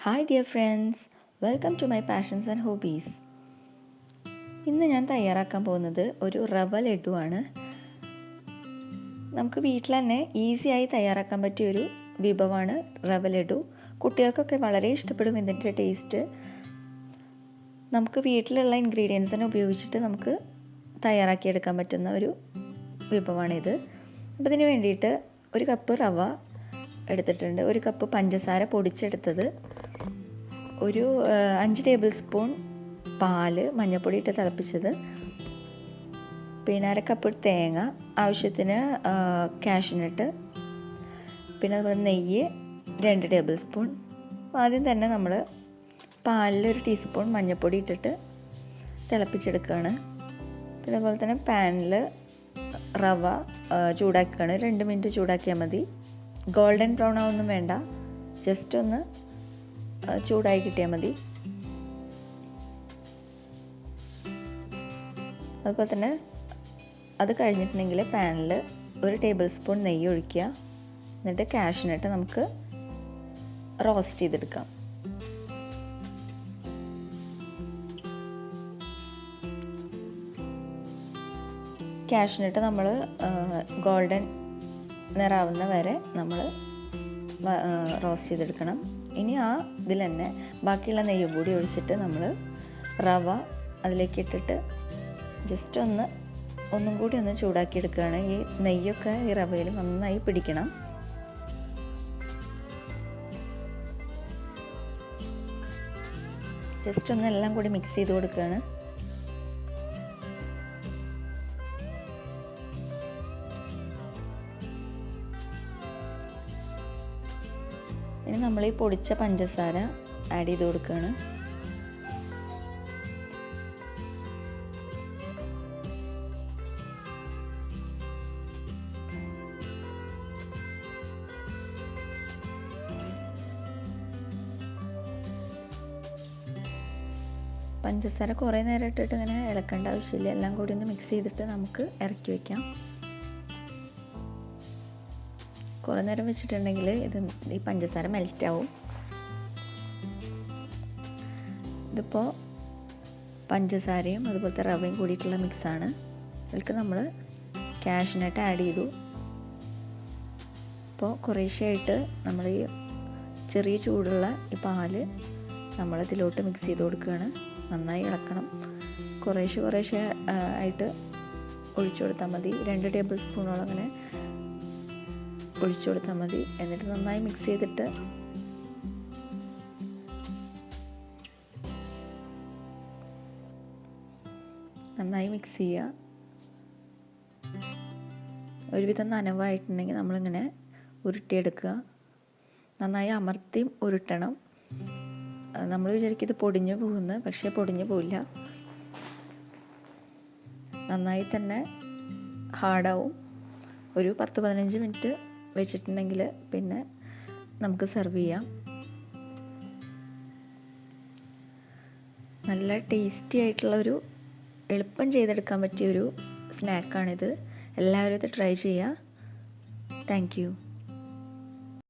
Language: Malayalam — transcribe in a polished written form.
Hi dear friends, welcome to my passions and hobbies. ഇന്ന് ഞാൻ തയ്യാറാക്കാൻ പോകുന്നത് ഒരു റവ ലഡു ആണ്. നമുക്ക് വീട്ടിൽ തന്നെ ഈസിയായി തയ്യാറാക്കാൻ പറ്റിയൊരു വിഭവമാണ് റവ ലഡു. കുട്ടികൾക്കൊക്കെ വളരെ ഇഷ്ടപ്പെടും ഇതിൻ്റെ ടേസ്റ്റ്. നമുക്ക് വീട്ടിലുള്ള ഇൻഗ്രീഡിയൻസിനെ ഉപയോഗിച്ചിട്ട് നമുക്ക് തയ്യാറാക്കിയെടുക്കാൻ പറ്റുന്ന ഒരു വിഭവമാണിത്. അപ്പോൾ ഇതിന് വേണ്ടിയിട്ട് ഒരു കപ്പ് റവ എടുത്തിട്ടുണ്ട്, ഒരു കപ്പ് പഞ്ചസാര പൊടിച്ചെടുത്തത്, ഒരു 5 ടേബിൾ സ്പൂൺ പാല് മഞ്ഞൾപ്പൊടി ഇട്ട് തിളപ്പിച്ചത്, പിന്നെ 1/2 കപ്പ് തേങ്ങ, ആവശ്യത്തിന് കാഷ്യൂനട്ട്, പിന്നെ അതുപോലെ നെയ്യ് 2 ടേബിൾ സ്പൂൺ. ആദ്യം തന്നെ നമ്മൾ പാലിൽ 1 ടീസ്പൂൺ മഞ്ഞൾപ്പൊടി ഇട്ടിട്ട് തിളപ്പിച്ചെടുക്കുകയാണ്. പിന്നെ അതുപോലെ തന്നെ പാനിൽ റവ ചൂടാക്കുകയാണ്. 2 മിനിറ്റ് ചൂടാക്കിയാൽ മതി. ഗോൾഡൻ ബ്രൗൺ ആവൊന്നും വേണ്ട, ജസ്റ്റ് ഒന്ന് ചൂടായി കിട്ടിയാൽ മതി. അതുപോലെ തന്നെ അത് കഴിഞ്ഞിട്ടുണ്ടെങ്കിൽ പാനിൽ 1 ടേബിൾ സ്പൂൺ നെയ്യ് ഒഴിക്കുക. എന്നിട്ട് കാഷ്യൂനട്ട് നമുക്ക് റോസ്റ്റ് ചെയ്തെടുക്കാം. കാഷ്യൂനട്ട് നമ്മൾ ഗോൾഡൻ നിറാവുന്ന വരെ നമ്മൾ റോസ്റ്റ് ചെയ്തെടുക്കണം. ഇനി ആ ഇതിൽ തന്നെ ബാക്കിയുള്ള നെയ്യും കൂടി ഒഴിച്ചിട്ട് നമ്മൾ റവ അതിലേക്ക് ഇട്ടിട്ട് ജസ്റ്റ് ഒന്നും കൂടി ഒന്ന് ചൂടാക്കിയെടുക്കുകയാണ്. ഈ നെയ്യൊക്കെ ഈ റവയിൽ നന്നായി പിടിക്കണം. ജസ്റ്റ് ഒന്ന് എല്ലാം കൂടി മിക്സ് ചെയ്ത് കൊടുക്കുകയാണ്. ഇനി നമ്മൾ ഈ പൊടിച്ച പഞ്ചസാര ആഡ് ചെയ്ത് കൊടുക്കുകയാണ്. പഞ്ചസാര കുറേ നേരം ഇട്ടിട്ട് ഇങ്ങനെ ഇളക്കേണ്ട ആവശ്യമില്ല. എല്ലാം കൂടി ഒന്ന് മിക്സ് ചെയ്തിട്ട് നമുക്ക് ഇറക്കി വയ്ക്കാം. കുറേ നേരം വെച്ചിട്ടുണ്ടെങ്കിൽ ഈ പഞ്ചസാര മെൽറ്റാവും. ഇതിപ്പോൾ പഞ്ചസാരയും അതുപോലത്തെ റവയും കൂടിയിട്ടുള്ള മിക്സാണ്. അതിലേക്ക് നമ്മൾ കാഷ്യൂനട്ട് ആഡ് ചെയ്തു. ഇപ്പോൾ കുറേശ്ശെയായിട്ട് നമ്മൾ ഈ ചെറിയ ചൂടുള്ള ഈ പാല് നമ്മളിതിലോട്ട് മിക്സ് ചെയ്ത് കൊടുക്കുകയാണ്. നന്നായി ഇളക്കണം. കുറേശ്ശെ ആയിട്ട് ഒഴിച്ചു കൊടുത്താൽ മതി. 2 ടേബിൾ സ്പൂണോളം അങ്ങനെ ഒഴിച്ചു കൊടുത്താൽ മതി. എന്നിട്ട് നന്നായി മിക്സ് ചെയ്തിട്ട് നന്നായി മിക്സ് ചെയ്യുക. ഒരുവിധം നനവായിട്ടുണ്ടെങ്കിൽ നമ്മളിങ്ങനെ ഉരുട്ടിയെടുക്കുക. നന്നായി അമർത്തി ഉരുട്ടണം. നമ്മൾ വിചാരിക്കും ഇത് പൊടിഞ്ഞു പോകുന്നു, പക്ഷേ പൊടിഞ്ഞു പോവില്ല. നന്നായി തന്നെ ഹാർഡാവും. ഒരു 10-15 മിനിറ്റ് വെച്ചിട്ടുണ്ടെങ്കിൽ പിന്നെ നമുക്ക് സെർവ് ചെയ്യാം. നല്ല ടേസ്റ്റി ആയിട്ടുള്ളൊരു എളുപ്പം ചെയ്തെടുക്കാൻ പറ്റിയൊരു സ്നാക്കാണിത്. എല്ലാവരും ഇത് ട്രൈ ചെയ്യുക. Thank you.